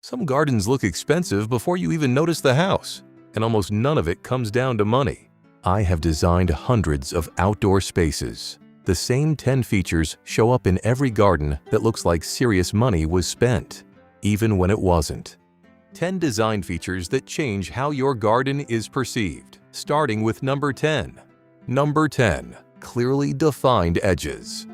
Some gardens look expensive before you even notice the house, and almost none of it comes down to money. I have designed hundreds of outdoor spaces. The same 10 features show up in every garden that looks like serious money was spent, even when it wasn't. 10 design features that change how your garden is perceived, starting with number 10. Number 10. Clearly defined edges.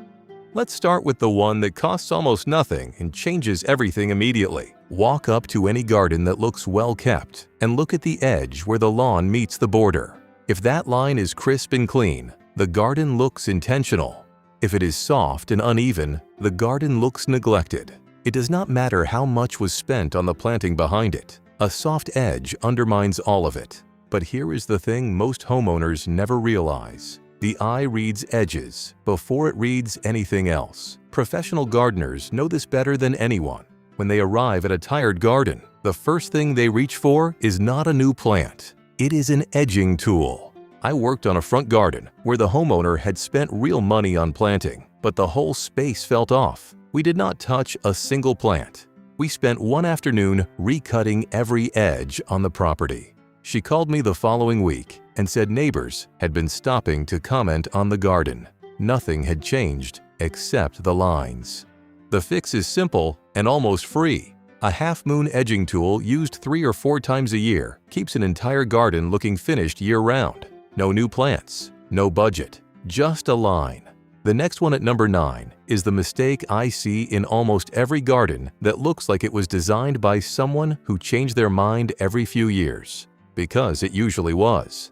Let's start with the one that costs almost nothing and changes everything immediately. Walk up to any garden that looks well kept and look at the edge where the lawn meets the border. If that line is crisp and clean, the garden looks intentional. If it is soft and uneven, the garden looks neglected. It does not matter how much was spent on the planting behind it. A soft edge undermines all of it. But here is the thing most homeowners never realize. The eye reads edges before it reads anything else. Professional gardeners know this better than anyone. When they arrive at a tired garden, the first thing they reach for is not a new plant. It is an edging tool. I worked on a front garden where the homeowner had spent real money on planting, but the whole space felt off. We did not touch a single plant. We spent one afternoon recutting every edge on the property. She called me the following week and said neighbors had been stopping to comment on the garden. Nothing had changed except the lines. The fix is simple and almost free. A half-moon edging tool used 3 or 4 times a year keeps an entire garden looking finished year-round. No new plants, no budget, just a line. The next one at number 9 is the mistake I see in almost every garden that looks like it was designed by someone who changed their mind every few years, because it usually was.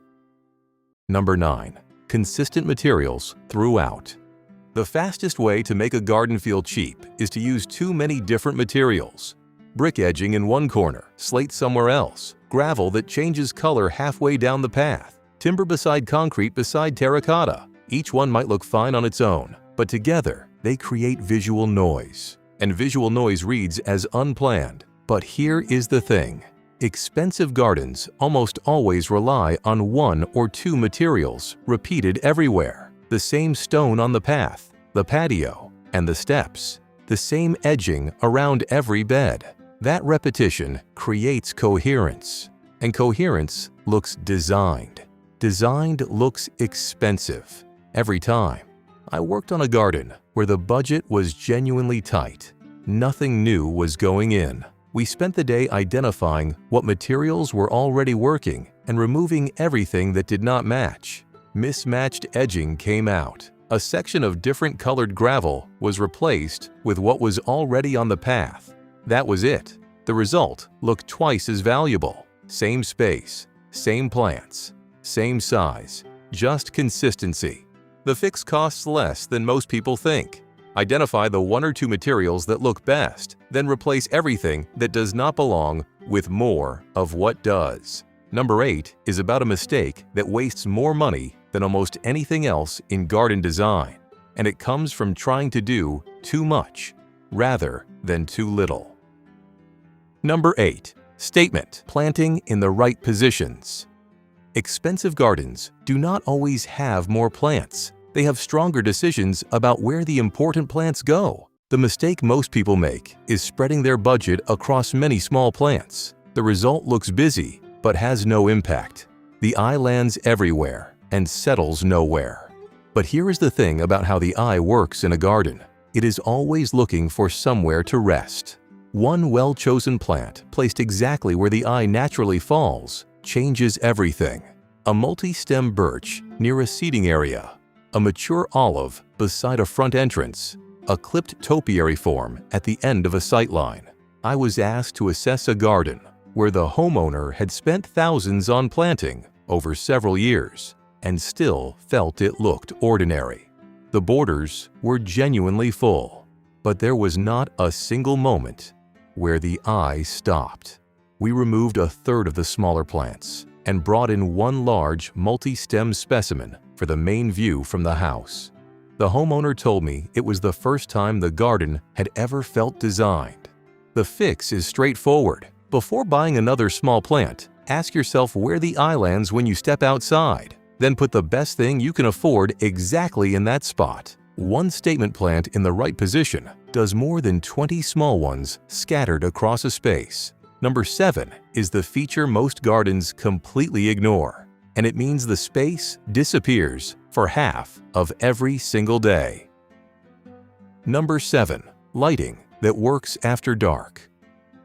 Number 9. Consistent materials throughout. The fastest way to make a garden feel cheap is to use too many different materials. Brick edging in one corner, slate somewhere else, gravel that changes color halfway down the path, timber beside concrete beside terracotta. Each one might look fine on its own, but together they create visual noise. And visual noise reads as unplanned. But here is the thing. Expensive gardens almost always rely on 1 or 2 materials repeated everywhere. The same stone on the path, the patio, and the steps. The same edging around every bed. That repetition creates coherence. And coherence looks designed. Designed looks expensive. Every time. I worked on a garden where the budget was genuinely tight. Nothing new was going in. We spent the day identifying what materials were already working and removing everything that did not match. Mismatched edging came out. A section of different colored gravel was replaced with what was already on the path. That was it. The result looked twice as valuable. Same space, same plants, same size, just consistency. The fix costs less than most people think. Identify the 1 or 2 materials that look best, then replace everything that does not belong with more of what does. Number 8 is about a mistake that wastes more money than almost anything else in garden design, and it comes from trying to do too much rather than too little. Number 8. Statement: planting in the right positions. Expensive gardens do not always have more plants. They have stronger decisions about where the important plants go. The mistake most people make is spreading their budget across many small plants. The result looks busy, but has no impact. The eye lands everywhere and settles nowhere. But here is the thing about how the eye works in a garden. It is always looking for somewhere to rest. One well-chosen plant placed exactly where the eye naturally falls changes everything. A multi-stem birch near a seating area, a mature olive beside a front entrance, a clipped topiary form at the end of a sightline. I was asked to assess a garden where the homeowner had spent thousands on planting over several years and still felt it looked ordinary. The borders were genuinely full, but there was not a single moment where the eye stopped. We removed a third of the smaller plants and brought in one large multi-stem specimen for the main view from the house. The homeowner told me it was the first time the garden had ever felt designed. The fix is straightforward. Before buying another small plant, ask yourself where the eye lands when you step outside. Then put the best thing you can afford exactly in that spot. one statement plant in the right position does more than 20 small ones scattered across a space. Number 7 is the feature most gardens completely ignore, and it means the space disappears for half of every single day. Number 7. Lighting that works after dark.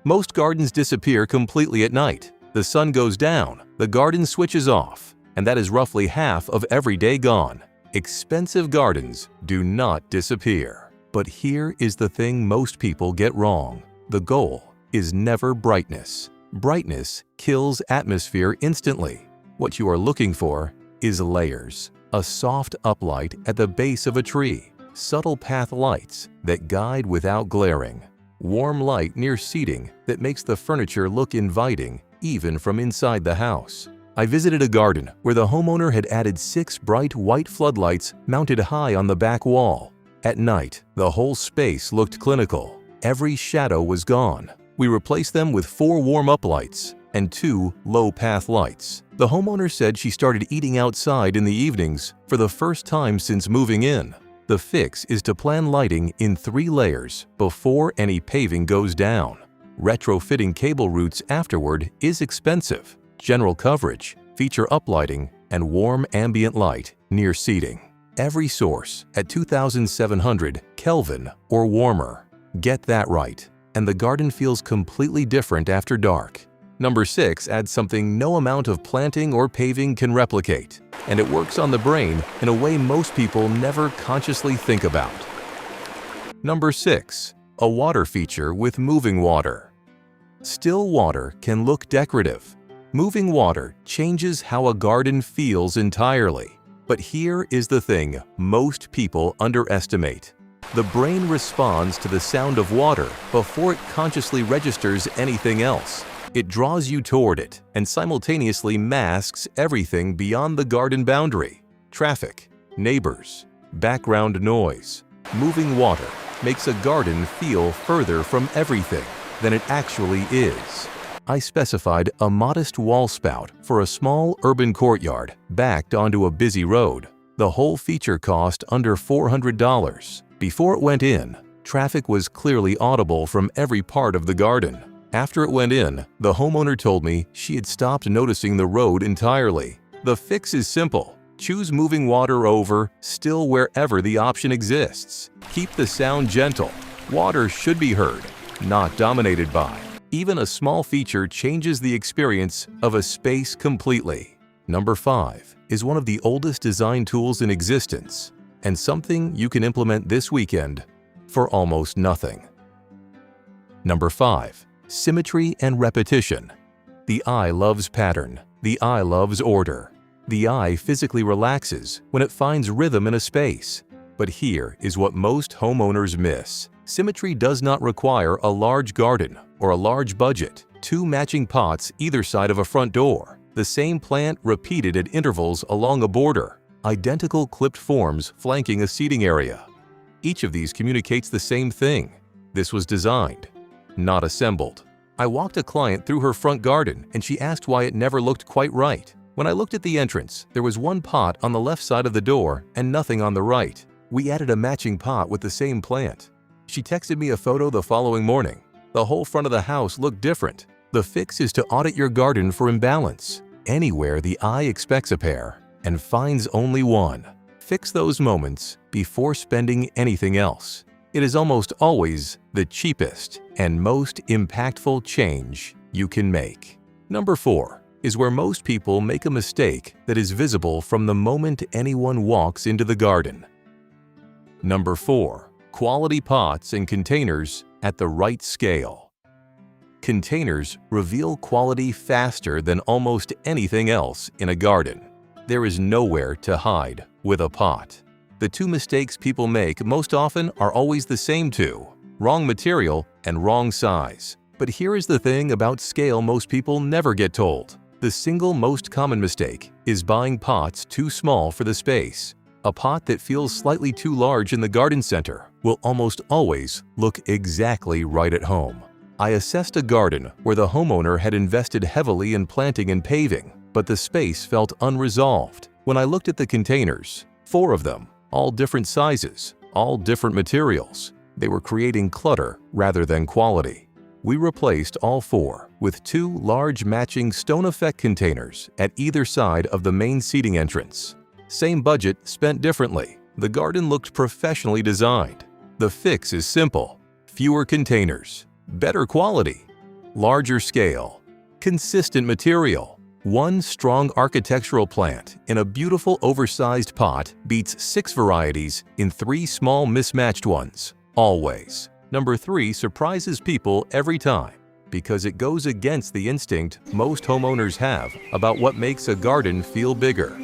Most gardens disappear completely at night. The sun goes down, the garden switches off, and that is roughly half of every day gone. Expensive gardens do not disappear. But here is the thing most people get wrong. The goal is never brightness. Brightness kills atmosphere instantly. What you are looking for is layers. A soft uplight at the base of a tree. Subtle path lights that guide without glaring. Warm light near seating that makes the furniture look inviting even from inside the house. I visited a garden where the homeowner had added 6 bright white floodlights mounted high on the back wall. At night, the whole space looked clinical. Every shadow was gone. We replaced them with 4 warm-up lights and 2 low-path lights. The homeowner said she started eating outside in the evenings for the first time since moving in. The fix is to plan lighting in 3 layers before any paving goes down. Retrofitting cable routes afterward is expensive. General coverage, feature uplighting, and warm ambient light near seating. Every source at 2700 Kelvin or warmer. Get that right, and the garden feels completely different after dark. Number 6 adds something no amount of planting or paving can replicate, and it works on the brain in a way most people never consciously think about. Number 6. A water feature with moving water. Still water can look decorative. Moving water changes how a garden feels entirely. But here is the thing most people underestimate. The brain responds to the sound of water before it consciously registers anything else. It draws you toward it and simultaneously masks everything beyond the garden boundary. Traffic, neighbors, background noise. Moving water makes a garden feel further from everything than it actually is. I specified a modest wall spout for a small urban courtyard backed onto a busy road. The whole feature cost under $400. Before it went in, traffic was clearly audible from every part of the garden. After it went in, the homeowner told me she had stopped noticing the road entirely. The fix is simple. Choose moving water over still wherever the option exists. Keep the sound gentle. Water should be heard, not dominated by. Even a small feature changes the experience of a space completely. Number 5 is one of the oldest design tools in existence and something you can implement this weekend for almost nothing. Number 5. Symmetry and repetition. The eye loves pattern. The eye loves order. The eye physically relaxes when it finds rhythm in a space. But here is what most homeowners miss. Symmetry does not require a large garden or a large budget. 2 matching pots either side of a front door. The same plant repeated at intervals along a border. Identical clipped forms flanking a seating area. Each of these communicates the same thing. This was designed, not assembled. I walked a client through her front garden and she asked why it never looked quite right. When I looked at the entrance, there was 1 pot on the left side of the door and nothing on the right. We added a matching pot with the same plant. She texted me a photo the following morning. The whole front of the house looked different. The fix is to audit your garden for imbalance. Anywhere the eye expects a pair and finds only one. Fix those moments before spending anything else. It is almost always the cheapest and most impactful change you can make. Number 4 is where most people make a mistake that is visible from the moment anyone walks into the garden. Number 4. Quality pots and containers at the right scale. Containers reveal quality faster than almost anything else in a garden. There is nowhere to hide with a pot. The 2 mistakes people make most often are always the same 2: wrong material and wrong size. But here is the thing about scale most people never get told. The single most common mistake is buying pots too small for the space. A pot that feels slightly too large in the garden center will almost always look exactly right at home. I assessed a garden where the homeowner had invested heavily in planting and paving, but the space felt unresolved. When I looked at the containers, 4 of them, all different sizes, all different materials. They were creating clutter rather than quality. We replaced all 4 with 2 large matching stone effect containers at either side of the main seating entrance. Same budget spent differently. The garden looked professionally designed. The fix is simple: fewer containers, better quality, larger scale, consistent material. 1 strong architectural plant in a beautiful oversized pot beats 6 varieties in 3 small mismatched ones, always. Number 3 surprises people every time because it goes against the instinct most homeowners have about what makes a garden feel bigger.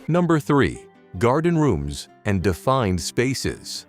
Number 3. Garden rooms and defined spaces.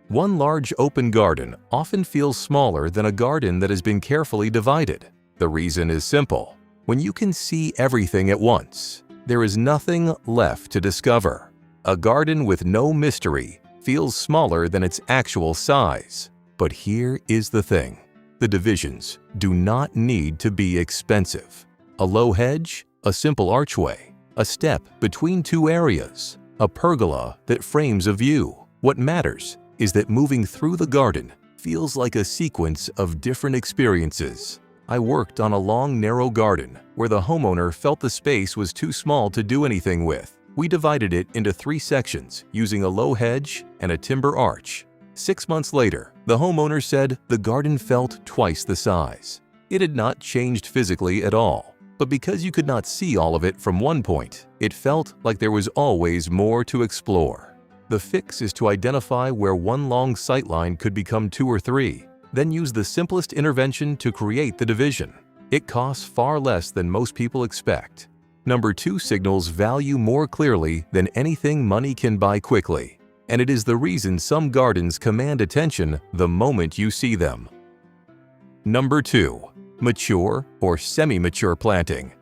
One large open garden often feels smaller than a garden that has been carefully divided. The reason is simple. When you can see everything at once, there is nothing left to discover. A garden with no mystery feels smaller than its actual size. But here is the thing. The divisions do not need to be expensive. A low hedge, a simple archway, a step between 2 areas, a pergola that frames a view. What matters is that moving through the garden feels like a sequence of different experiences. I worked on a long, narrow garden where the homeowner felt the space was too small to do anything with. We divided it into 3 sections using a low hedge and a timber arch. 6 months later, the homeowner said the garden felt twice the size. It had not changed physically at all, but because you could not see all of it from one point, it felt like there was always more to explore. The fix is to identify where one long sightline could become 2 or 3, then use the simplest intervention to create the division. It costs far less than most people expect. Number 2 signals value more clearly than anything money can buy quickly, and it is the reason some gardens command attention the moment you see them. Number 2. Mature or semi-mature planting.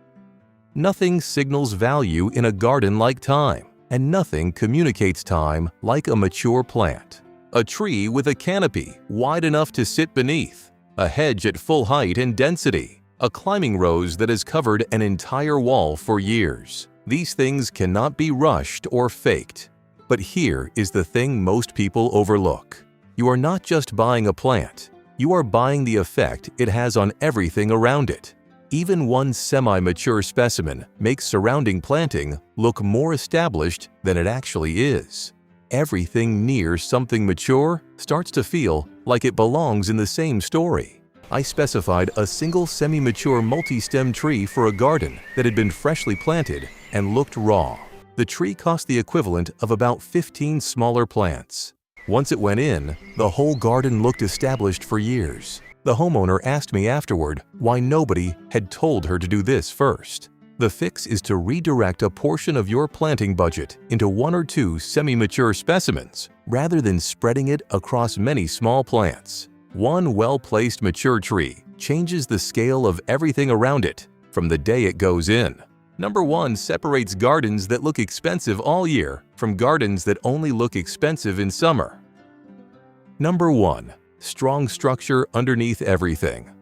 Nothing signals value in a garden like time, and nothing communicates time like a mature plant. A tree with a canopy wide enough to sit beneath, a hedge at full height and density, a climbing rose that has covered an entire wall for years. These things cannot be rushed or faked. But here is the thing most people overlook. You are not just buying a plant, you are buying the effect it has on everything around it. Even one semi-mature specimen makes surrounding planting look more established than it actually is. Everything near something mature starts to feel like it belongs in the same story. I specified a single semi-mature multi-stem tree for a garden that had been freshly planted and looked raw. The tree cost the equivalent of about 15 smaller plants. Once it went in, the whole garden looked established for years. The homeowner asked me afterward why nobody had told her to do this first. The fix is to redirect a portion of your planting budget into 1 or 2 semi-mature specimens rather than spreading it across many small plants. One well-placed mature tree changes the scale of everything around it from the day it goes in. Number 1 separates gardens that look expensive all year from gardens that only look expensive in summer. Number 1. Strong structure underneath everything.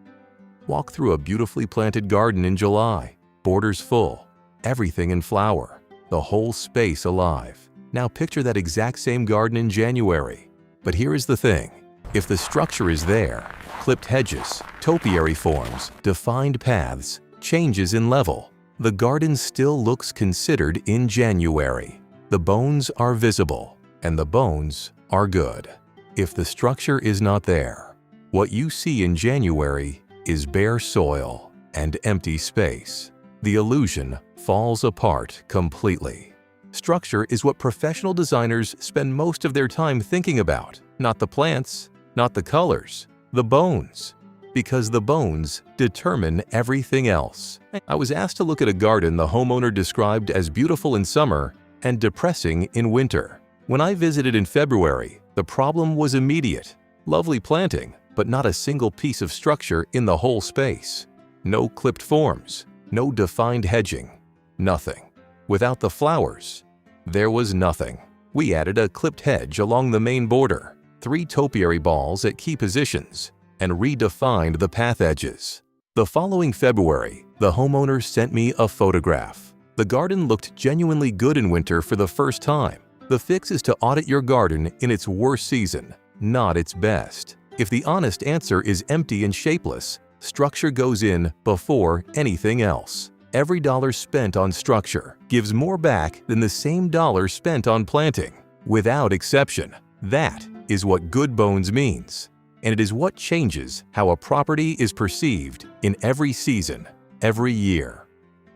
Walk through a beautifully planted garden in July. Borders full, everything in flower, the whole space alive. Now picture that exact same garden in January. But here is the thing. If the structure is there, clipped hedges, topiary forms, defined paths, changes in level, the garden still looks considered in January. The bones are visible, and the bones are good. If the structure is not there, what you see in January is bare soil and empty space. The illusion falls apart completely. Structure is what professional designers spend most of their time thinking about, not the plants, not the colors, the bones. Because the bones determine everything else. I was asked to look at a garden the homeowner described as beautiful in summer and depressing in winter. When I visited in February, the problem was immediate. Lovely planting, but not a single piece of structure in the whole space. No clipped forms, no defined hedging, nothing. Without the flowers, there was nothing. We added a clipped hedge along the main border, 3 topiary balls at key positions, and redefined the path edges. The following February, the homeowner sent me a photograph. The garden looked genuinely good in winter for the first time. The fix is to audit your garden in its worst season, not its best. If the honest answer is empty and shapeless, structure goes in before anything else. Every dollar spent on structure gives more back than the same dollar spent on planting, without exception. That is what good bones means, and it is what changes how a property is perceived in every season, every year.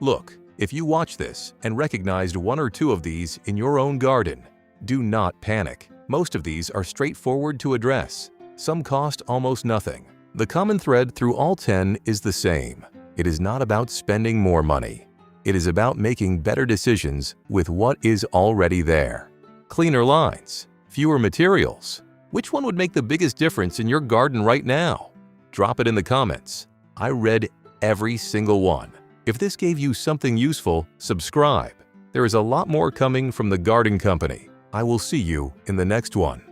Look, if you watch this and recognized one or two of these in your own garden, do not panic. Most of these are straightforward to address. Some cost almost nothing. The common thread through all 10 is the same. It is not about spending more money. It is about making better decisions with what is already there. Cleaner lines, fewer materials. Which one would make the biggest difference in your garden right now? Drop it in the comments. I read every single one. If this gave you something useful, subscribe. There is a lot more coming from the Garden Company. I will see you in the next one.